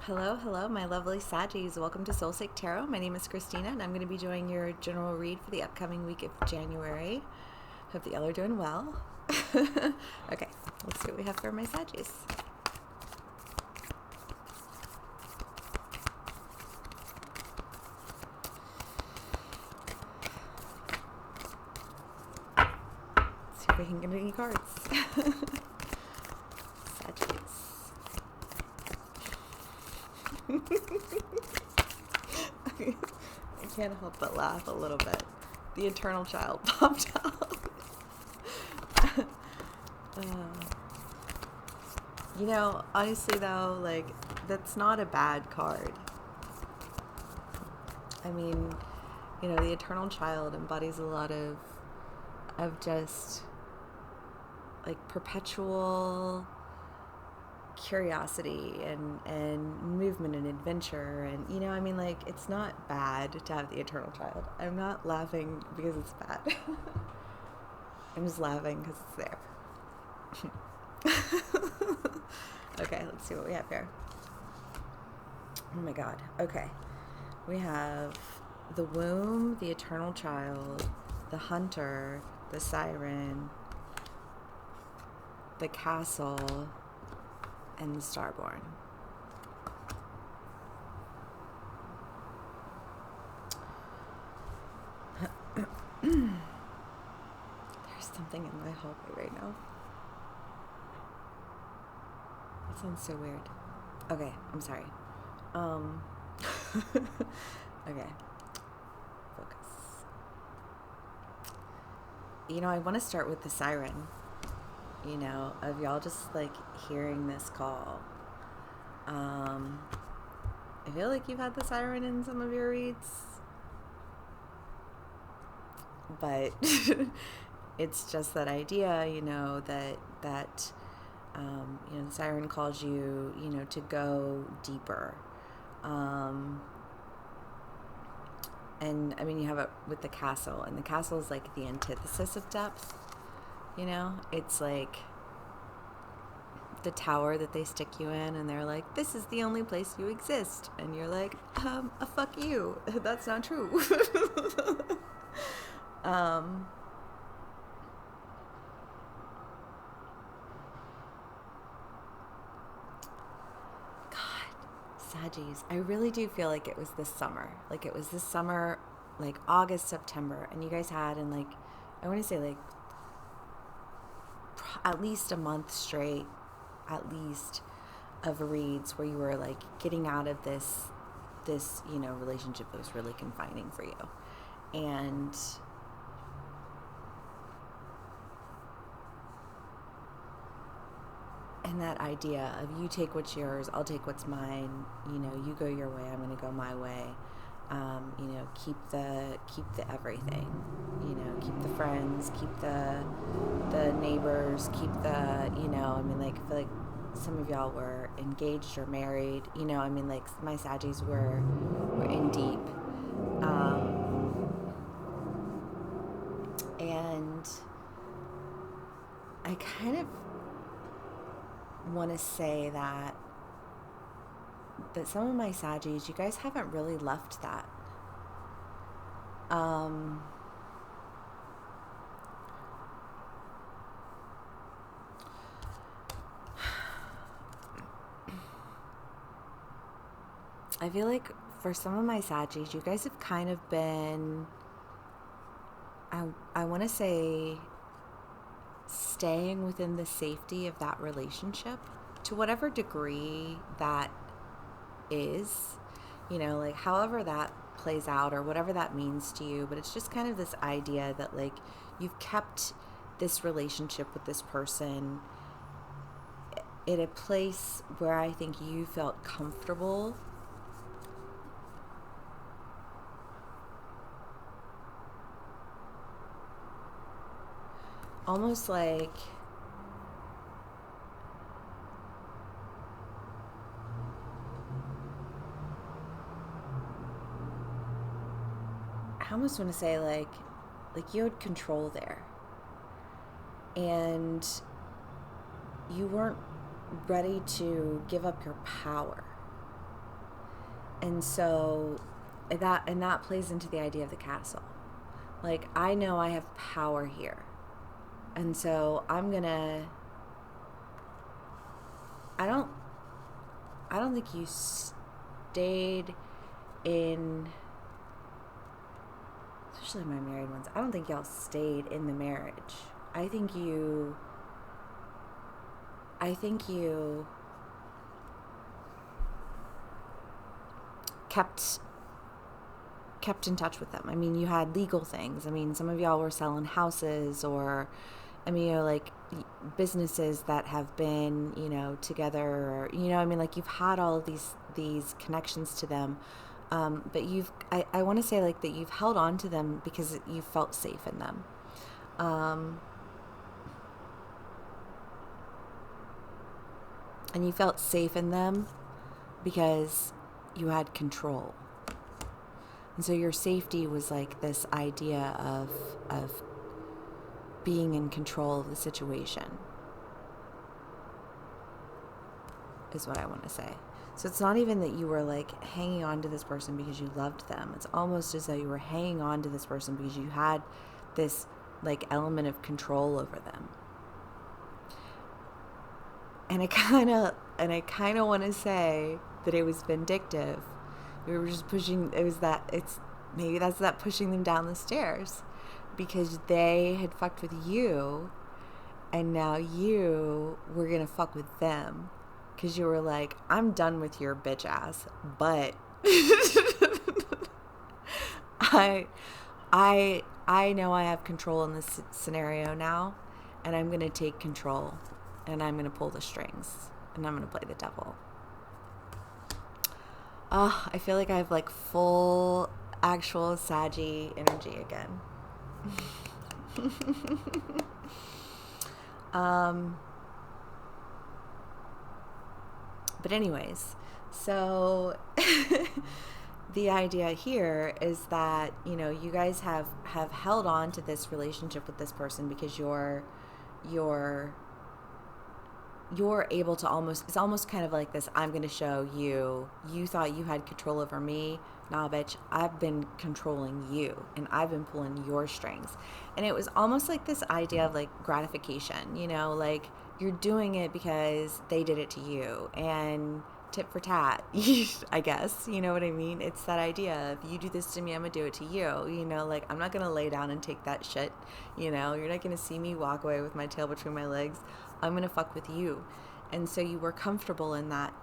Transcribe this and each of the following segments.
Hello, my lovely Saggies. Welcome to Soulsake Tarot. My name is Christina, and I'm going to be doing your general read for the upcoming week of January. Hope that y'all are doing well. Okay, let's see what we have for my Saggies. Let's see if we can get any cards. Saggies. I can't help but laugh a little bit. The eternal child popped out. Honestly though, that's not a bad card. I mean, the eternal child embodies a lot of just perpetual curiosity and movement and adventure, and it's not bad to have the eternal child. I'm not laughing because it's bad. I'm just laughing because it's there. Okay, let's see what we have here. Oh my god. Okay, we have the womb, the eternal child, the hunter, the siren, the castle, and the starborn. There's something in my hallway right now. That sounds so weird. Okay, I'm sorry. Okay. Focus. I want to start with the siren. Of y'all just hearing this call. I feel like you've had the siren in some of your reads, but it's just that idea, that the siren calls you, to go deeper. And you have it with the castle, and the castle is the antithesis of depth. It's like the tower that they stick you in, and they're like, this is the only place you exist. And you're like, fuck you. That's not true. Saggies, I really do feel like it was this summer. It was this summer, August, September, and you guys had, and I want to say at least a month straight, at least, of reads where you were getting out of this relationship that was really confining for you. And that idea of you take what's yours, I'll take what's mine, you go your way, I'm going to go my way. Keep the everything, keep the friends, keep the neighbors, keep the, I feel like some of y'all were engaged or married, my Saggies were in deep. And I kind of want to say that some of my Saggies, you guys haven't really left that. I feel like for some of my Saggies, you guys have kind of been, I want to say, staying within the safety of that relationship to whatever degree that is, however that plays out or whatever that means to you. But it's just kind of this idea that you've kept this relationship with this person in a place where I think you felt comfortable. Almost I almost want to say you had control there, and you weren't ready to give up your power. And so that plays into the idea of the castle. Like, I know I have power here. And so I don't think you stayed in, especially my married ones, I don't think y'all stayed in the marriage. I think you kept in touch with them. I mean, you had legal things. I mean, some of y'all were selling houses, or, I mean, like businesses that have been, together, or, I mean, like, you've had all of these connections to them. But I want to say, like, that you've held on to them because you felt safe in them. And you felt safe in them because you had control. And so your safety was like this idea of being in control of the situation, is what I want to say. So it's not even that you were like hanging on to this person because you loved them. It's almost as though you were hanging on to this person because you had this like element of control over them. And I kind of want to say that it was vindictive. We were just pushing, maybe that's that pushing them down the stairs because they had fucked with you, and now you were going to fuck with them because you were like, I'm done with your bitch ass, but I know I have control in this scenario now, and I'm going to take control, and I'm going to pull the strings, and I'm going to play the devil. I feel like I have like full actual Saggy energy again. But anyways, so the idea here is that, you guys have held on to this relationship with this person because you're able to it's almost kind of like this, I'm going to show you thought you had control over me. Nah, bitch, I've been controlling you, and I've been pulling your strings. And it was almost like this idea of like gratification, like you're doing it because they did it to you, and tit for tat, I guess, you know what I mean? It's that idea of, you do this to me, I'm gonna do it to you, like, I'm not gonna lay down and take that shit, you're not gonna see me walk away with my tail between my legs. I'm gonna fuck with you. And so you were comfortable in that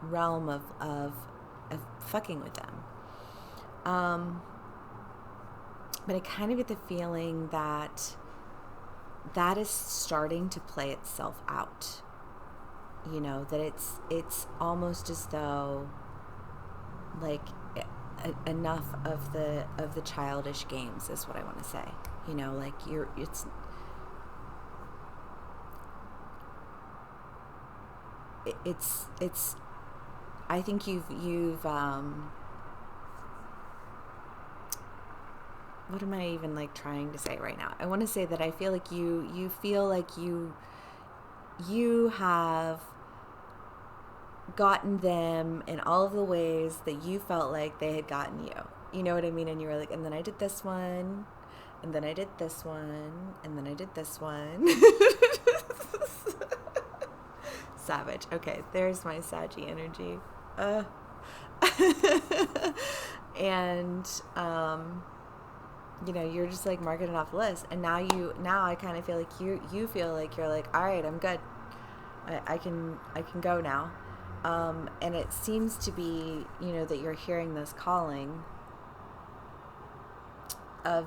realm of fucking with them. But I kind of get the feeling that is starting to play itself out. That it's almost as though like enough of the childish games is what I want to say. Like it's I think you've what am I even like trying to say right now? I want to say that I feel like you feel like you have gotten them in all of the ways that you felt like they had gotten you. You know what I mean? And you were like, and then I did this one, and then I did this one, and then I did this one. Savage. Okay, there's my Saggy energy. And you're just like marking it off the list, and now I kind of feel like you feel like you're like, all right, I'm good. I can go now. And it seems to be, that you're hearing this calling of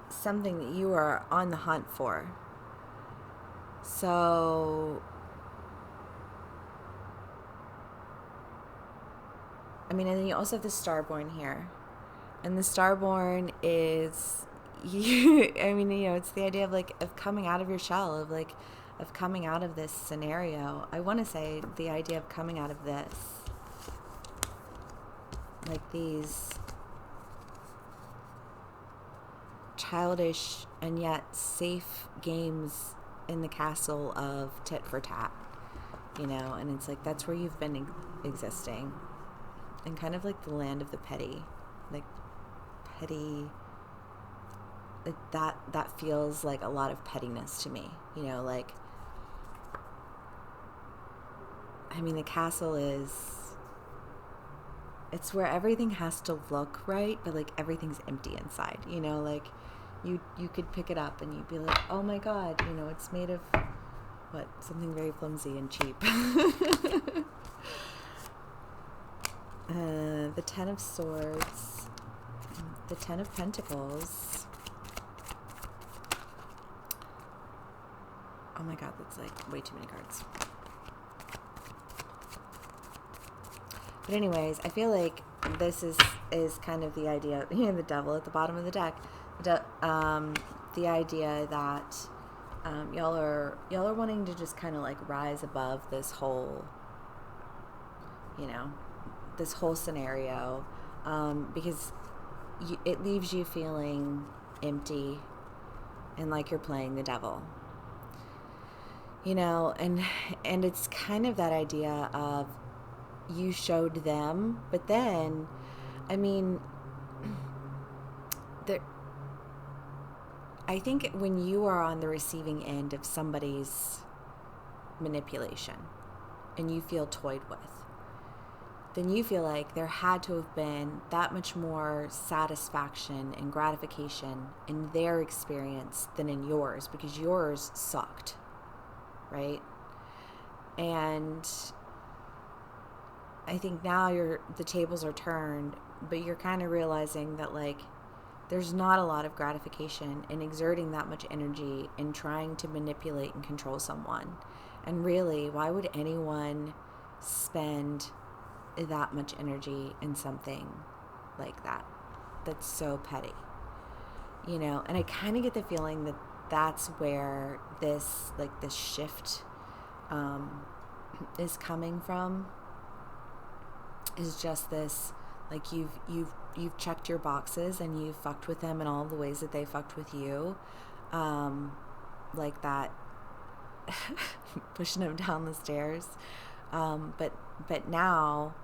something that you are on the hunt for. So, I mean, and then you also have the Starborn here. And the Starborn is, I mean, it's the idea of like, of coming out of your shell, of coming out of this scenario. I want to say the idea of coming out of this. Like these childish and yet safe games in the castle of tit for tat. and it's like that's where you've been existing, and kind of like the land of the petty, like petty, like that feels like a lot of pettiness to me, like, I mean, the castle it's where everything has to look right, but like everything's empty inside, like you could pick it up and you'd be like, oh my God, it's made of what, something very flimsy and cheap. The Ten of Swords, the Ten of Pentacles. Oh my God, that's like way too many cards. But anyways, I feel like this is kind of the idea, the devil at the bottom of the deck. The idea that y'all are wanting to just kind of like rise above this whole, this whole scenario, because it leaves you feeling empty and like you're playing the devil, and it's kind of that idea of you showed them, but then, I mean, I think when you are on the receiving end of somebody's manipulation and you feel toyed with, then you feel like there had to have been that much more satisfaction and gratification in their experience than in yours, because yours sucked, right? And I think now the tables are turned, but you're kind of realizing that like there's not a lot of gratification in exerting that much energy in trying to manipulate and control someone. And really, why would anyone spend that much energy in something like that? That's so petty, And I kind of get the feeling that that's where this shift is coming from. Is just this, like you've checked your boxes and you've fucked with them in all the ways that they fucked with you, like that, pushing them down the stairs, but now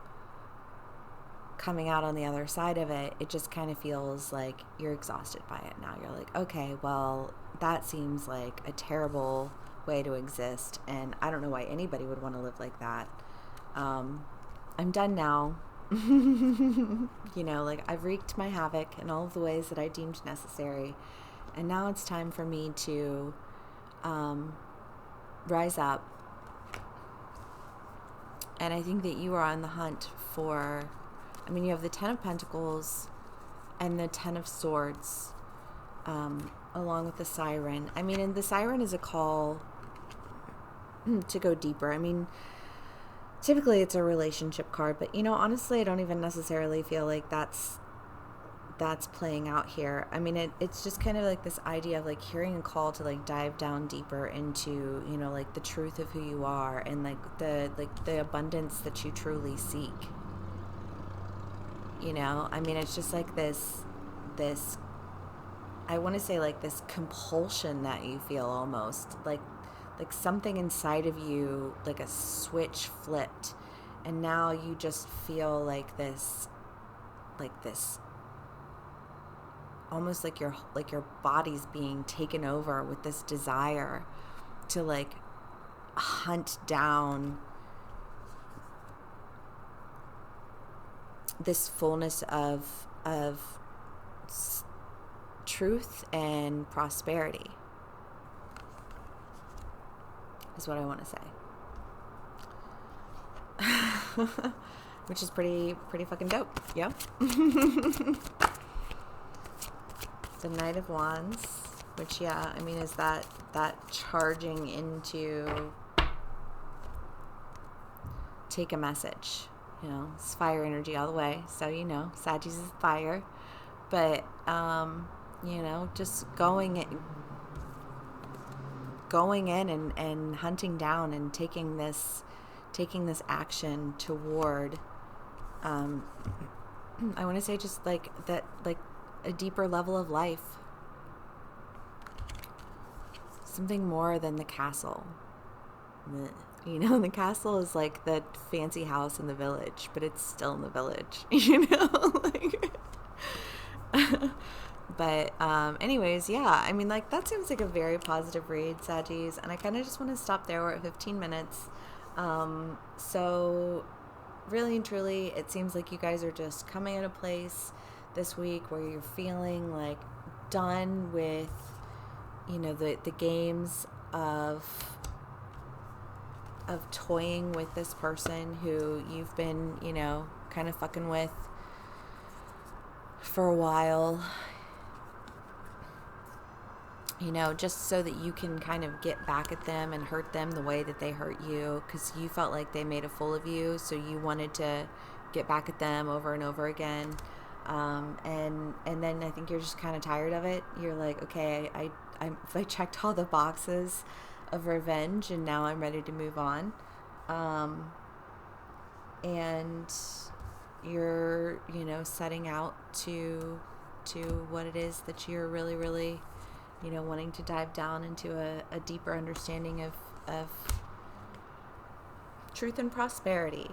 coming out on the other side of it, it just kind of feels like you're exhausted by it now. You're like, okay, well, that seems like a terrible way to exist, and I don't know why anybody would want to live like that. I'm done now. Like I've wreaked my havoc in all of the ways that I deemed necessary. And now it's time for me to rise up. And I think that you are on the hunt for, you have the Ten of Pentacles and the Ten of Swords, along with the Siren. And the Siren is a call to go deeper. Typically it's a relationship card, but honestly, I don't even necessarily feel like that's playing out here. It's just kind of like this idea of like hearing a call to like dive down deeper into, like the truth of who you are and like the abundance that you truly seek. It's just like this, I want to say like this compulsion that you feel almost like something inside of you, like a switch flipped, and now you just feel like this almost like your body's being taken over with this desire to like hunt down this fullness of truth and prosperity. Is what I want to say. Which is pretty fucking dope. Yeah. The Knight of Wands, which is that charging into take a message. It's fire energy all the way. So Sagittarius is fire. But just going in and hunting down and taking this action toward I want to say just like that, like a deeper level of life, something more than the castle, meh. You know, the castle is like the fancy house in the village, but it's still in the village, you know? Like, but anyways, yeah, I mean, like, that seems like a very positive read, Saggies, and I kind of just want to stop there. We're at 15 minutes. So really and truly, it seems like you guys are just coming at a place this week where you're feeling like done with, you know, the games of toying with this person who you've been, you know, kind of fucking with for a while, you know, just so that you can kind of get back at them and hurt them the way that they hurt you, because you felt like they made a fool of you, so you wanted to get back at them over and over again. And then I think you're just kind of tired of it. You're like, okay, I checked all the boxes of revenge, and now I'm ready to move on. And you're, you know, setting out to what it is that you're really, really, you know, wanting to dive down into a deeper understanding of truth and prosperity.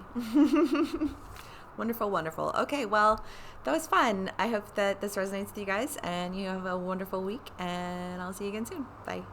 Wonderful, wonderful. Okay, well, that was fun. I hope that this resonates with you guys, and you have a wonderful week, and I'll see you again soon. Bye.